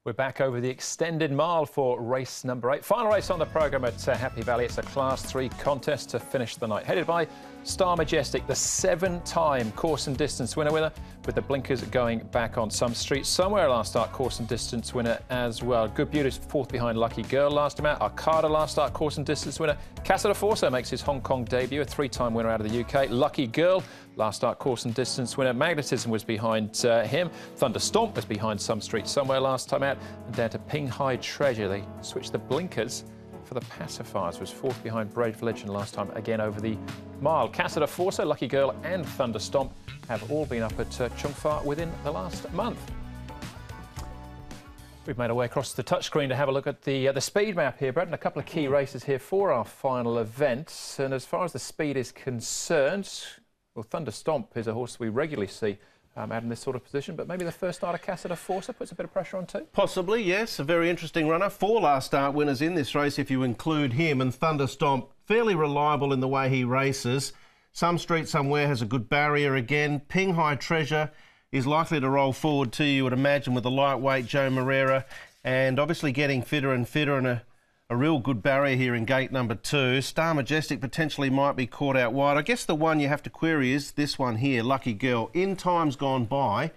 We're back over the extended mile for race number 8. Final race on the programme at Happy Valley. It's a Class 3 contest to finish the night. Headed by Star Majestic, the 7-time course and distance winner, with the blinkers going back on. Some Street Somewhere last start course and distance winner as well. Good Beauty's fourth behind Lucky Girl last time out. Arcada last start course and distance winner. Casa de Forza makes his Hong Kong debut, a 3-time winner out of the UK. Lucky Girl last start course and distance winner. Magnetism was behind him. Thunderstomp was behind Some Street Somewhere last time out. And down to Ping Hai Treasure. They switched the blinkers for the pacifiers. Was fourth behind Brave Legend last time, again over the mile. Casa de Forza, Lucky Girl and Thunderstomp have all been up at Chung Fa within the last month. We've made our way across the touchscreen to have a look at the speed map here, Brett, and a couple of key races here for our final event. And as far as the speed is concerned, well, Thunderstomp is a horse we regularly see out in this sort of position, but maybe the first starter, Casa de Forza, puts a bit of pressure on too? Possibly, yes. A very interesting runner. 4 last start winners in this race if you include him, and Thunderstomp, fairly reliable in the way he races. Some Street Somewhere has a good barrier again. Ping Hai Treasure is likely to roll forward too, you would imagine, with the lightweight Joe Moreira, and obviously getting fitter and fitter, and a real good barrier here in gate number 2. Star Majestic potentially might be caught out wide. I guess the one you have to query is this one here, Lucky Girl. In times gone by,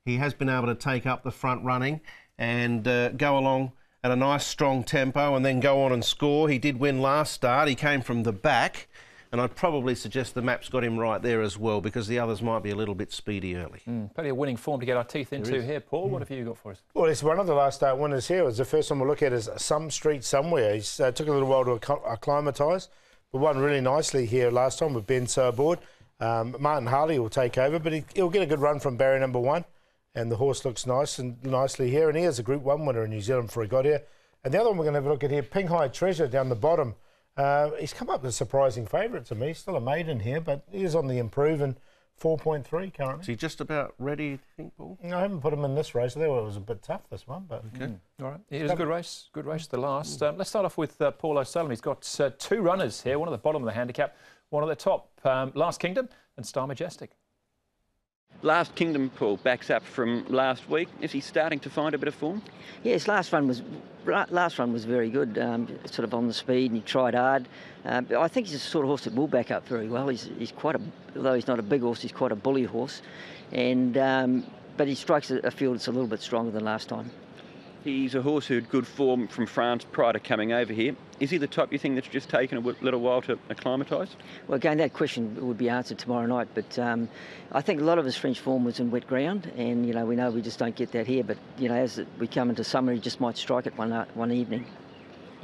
he has been able to take up the front running and go along at a nice strong tempo and then go on and score. He did win last start. He came from the back, and I'd probably suggest the map's got him right there as well, because the others might be a little bit speedy early. Plenty of winning form to get our teeth into here, Paul. What have you got for us? Well, it's one of the last start winners here. It was the first one we'll look at is Some Street Somewhere. He took a little while to acclimatise, but won really nicely here last time with Ben so aboard. Martin Harley will take over, but he'll get a good run from barrier number 1, and the horse looks nicely here, and he is a Group 1 winner in New Zealand before he got here. And the other one we're going to have a look at here, Ping Hai Treasure down the bottom. He's come up with a surprising favourite to me. He's still a maiden here, but he is on the improve in 4.3 currently. Is he just about ready, you think, Paul? No, I haven't put him in this race. I thought it was a bit tough, this one. But okay. All right. It was a good race. Good race, the last. Let's start off with Paul O'Sullivan. He's got 2 runners here, one at the bottom of the handicap, one at the top. Last Kingdom and Star Majestic. Last Kingdom, Paul, backs up from last week. Is he starting to find a bit of form? Yes, last run was very good, sort of on the speed, and he tried hard. But I think he's the sort of horse that will back up very well. He's quite although he's not a big horse, he's quite a bully horse, and but he strikes a field that's a little bit stronger than last time. He's a horse who had good form from France prior to coming over here. Is he the type you think that's just taken a little while to acclimatise? Well, again, that question would be answered tomorrow night, but I think a lot of his French form was in wet ground, and we know we just don't get that here, but as we come into summer, he just might strike it one evening.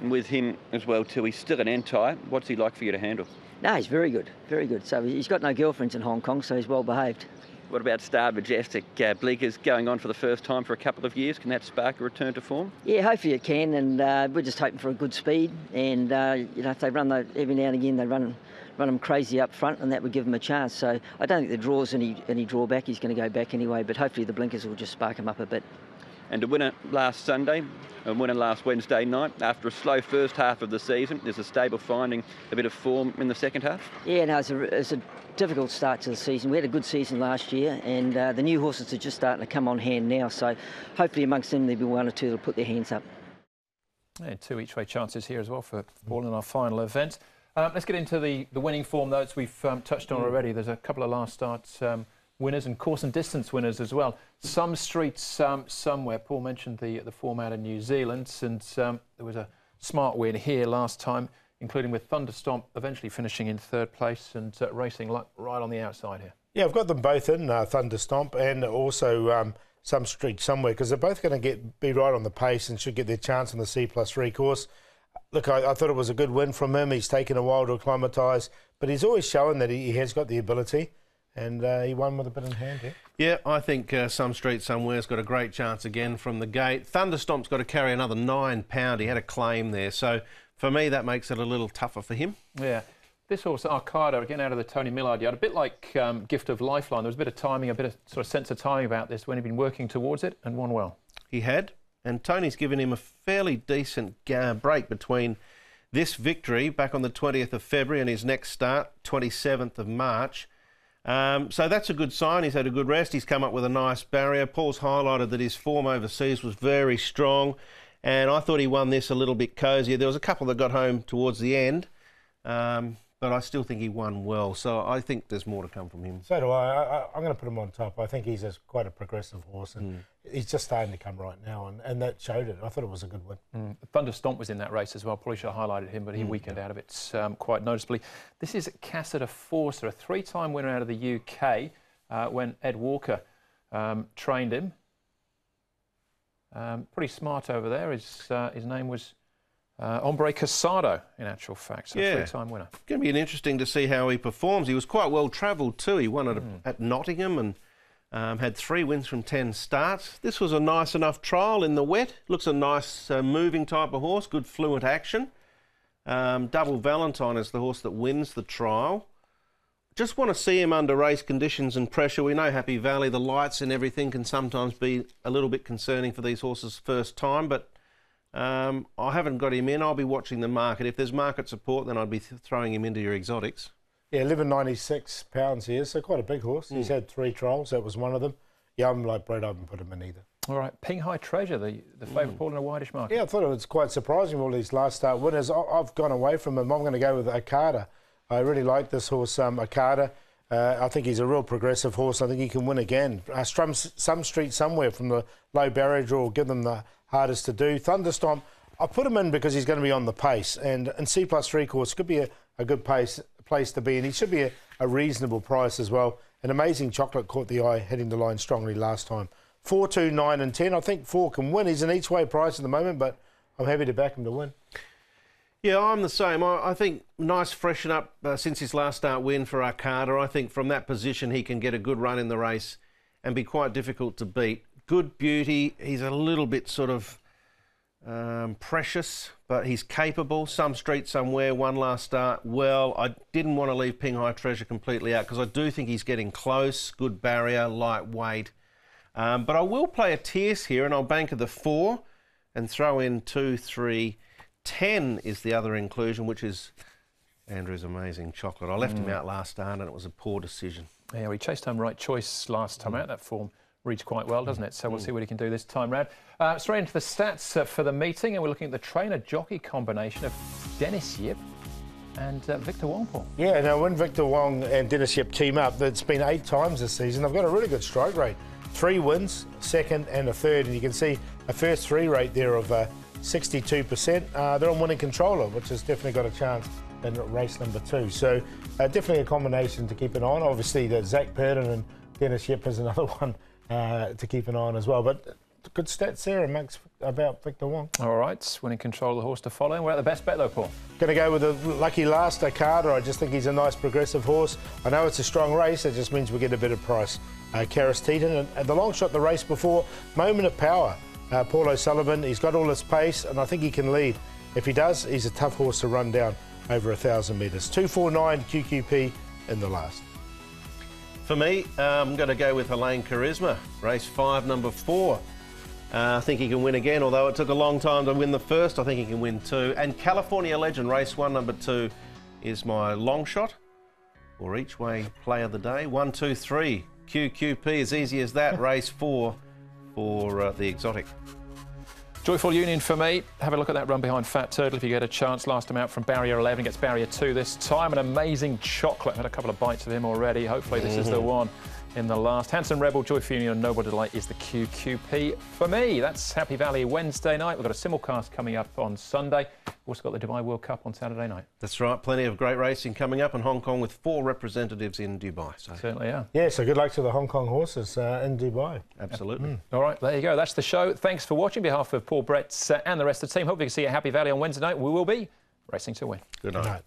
And with him as well too, he's still an anti. What's he like for you to handle? No, he's very good, very good. So he's got no girlfriends in Hong Kong, so he's well behaved. What about Star Majestic? Bleakers going on for the first time for a couple of years. Can that spark a return to form? Yeah, hopefully it can, and we're just hoping for a good speed. And if they run every now and again, they run them crazy up front, and that would give them a chance. So I don't think the draw's any drawback. He's going to go back anyway, but hopefully the blinkers will just spark him up a bit. And a winner last Sunday, a winner last Wednesday night. After a slow first half of the season, is the stable finding a bit of form in the second half? Yeah, no, it's a difficult start to the season. We had a good season last year, and the new horses are just starting to come on hand now. So hopefully amongst them there'll be 1 or 2 that'll put their hands up. And 2 each-way chances here as well for Paul in our final event. Let's get into the winning form notes we've touched on already. There's a couple of last starts winners and course and distance winners as well. Some Streets Somewhere. Paul mentioned the form out in New Zealand, and there was a smart win here last time, including with Thunderstomp eventually finishing in 3rd place and racing right on the outside here. Yeah, I've got them both in, Thunderstomp and also Some Street Somewhere, because they're both going to be right on the pace and should get their chance on the C+3 course. Look, I thought it was a good win from him. He's taken a while to acclimatise, but he's always shown that he has got the ability. And he won with a bit in hand here. Yeah, I think Some Street Somewhere's got a great chance again from the gate. Thunderstomp's got to carry another £9. He had a claim there. So for me, that makes it a little tougher for him. Yeah. This horse, Arcada, again out of the Tony Millard yard, a bit like Gift of Lifeline. There was a bit of timing, a bit of sort of sense of timing about this when he'd been working towards it, and won well. He had. And Tony's given him a fairly decent break between this victory back on the 20th of February and his next start, 27th of March. So that's a good sign. He's had a good rest. He's come up with a nice barrier. Paul's highlighted that his form overseas was very strong, and I thought he won this a little bit cosier. There was a couple that got home towards the end, but I still think he won well. So I think there's more to come from him. So do I. I'm going to put him on top. I think he's quite a progressive horse, and he's just starting to come right now, and that showed it. I thought it was a good win. Thunder Stomp was in that race as well. Probably should have highlighted him, but he weakened out of it quite noticeably. This is Cassiter Forster, a 3-time winner out of the UK when Ed Walker trained him. Pretty smart over there. His name was Hombre Casado, in actual fact. So Yeah. 3-time winner. Going to be interesting to see how he performs. He was quite well travelled too. He won at Nottingham and had 3 wins from 10 starts. This was a nice enough trial in the wet. Looks a nice moving type of horse, good fluent action. Double Valentine is the horse that wins the trial. Just want to see him under race conditions and pressure. We know Happy Valley, the lights and everything can sometimes be a little bit concerning for these horses first time, but I haven't got him in. I'll be watching the market. If there's market support, then I'd be throwing him into your exotics. Yeah, 1196 pounds he is, so quite a big horse. He's had 3 trials. That was one of them. Yeah, I'm like Brett. I haven't put him in either. All right, Ping Hai Treasure, the favourite Paul in a wideish market. Yeah, I thought it was quite surprising, all these last start winners. I've gone away from him. I'm going to go with Okada. I really like this horse, Okada. I think he's a real progressive horse. I think he can win again. Some street somewhere from the low barrier draw will give them the hardest to do. Thunderstomp, I put him in because he's going to be on the pace. And C+3 course could be a good place to be. And he should be a reasonable price as well. An Amazing Chocolate caught the eye, heading the line strongly last time. 4, 2, 9 and 10. I think 4 can win. He's an each-way price at the moment, but I'm happy to back him to win. Yeah, I'm the same. I think nice freshen up since his last start win for Okada. I think from that position he can get a good run in the race and be quite difficult to beat. Good beauty. He's a little bit sort of precious, but he's capable. Some street somewhere, one last start. Well, I didn't want to leave Ping Hai Treasure completely out because I do think he's getting close. Good barrier, lightweight. But I will play a tierce here and I'll bank at the 4 and throw in 2, 3, 10 is the other inclusion, which is Andrew's Amazing Chocolate. I left him out last start and it was a poor decision. Yeah, we chased home Right Choice last time out. That form reads quite well, doesn't it? So we'll see what he can do this time round. Straight into the stats for the meeting, and we're looking at the trainer-jockey combination of Dennis Yip and Victor Wong. Yeah, now when Victor Wong and Dennis Yip team up, it's been 8 times this season. They've got a really good strike rate. 3 wins, 2nd and a 3rd, and you can see a first 3 rate there of 62%. They're on winning controller, which has definitely got a chance in race number 2. So definitely a combination to keep an eye on. Obviously, the Zach Purden and Dennis Yip is another one to keep an eye on as well. But good stats there amongst about Victor Wong. All right, winning control of the horse to follow. And we're at the best bet though, Paul. Going to go with the lucky last, Okada. I just think he's a nice progressive horse. I know it's a strong race. It just means we get a better price. Karis Teeton and the long shot the race before, Moment of Power. Paul O'Sullivan, he's got all his pace and I think he can lead. If he does, he's a tough horse to run down over 1,000 metres. 249 QQP in the last. For me, I'm going to go with Helene Charisma, race 5, number 4. I think he can win again, although it took a long time to win the first. I think he can win 2. And California Legend, race 1, number 2, is my long shot or each way play of the day. 1, 2, 3. QQP, as easy as that. Race 4 for the exotic. Joyful Union for me. Have a look at that run behind Fat Turtle if you get a chance. Last time out from barrier 11, gets barrier 2 this time. An Amazing Chocolate. Had a couple of bites of him already. Hopefully this is the one in the last. Handsome Rebel, Joyful Union and Noble Delight is the QQP for me. That's Happy Valley Wednesday night. We've got a simulcast coming up on Sunday. We've also got the Dubai World Cup on Saturday night. That's right. Plenty of great racing coming up in Hong Kong with 4 representatives in Dubai. So. Certainly, yeah. Yeah, so good luck to the Hong Kong horses in Dubai. Absolutely. All right, there you go. That's the show. Thanks for watching. On behalf of Paul, Brett and the rest of the team, hopefully you can see you at Happy Valley on Wednesday night. We will be racing to win. Good night.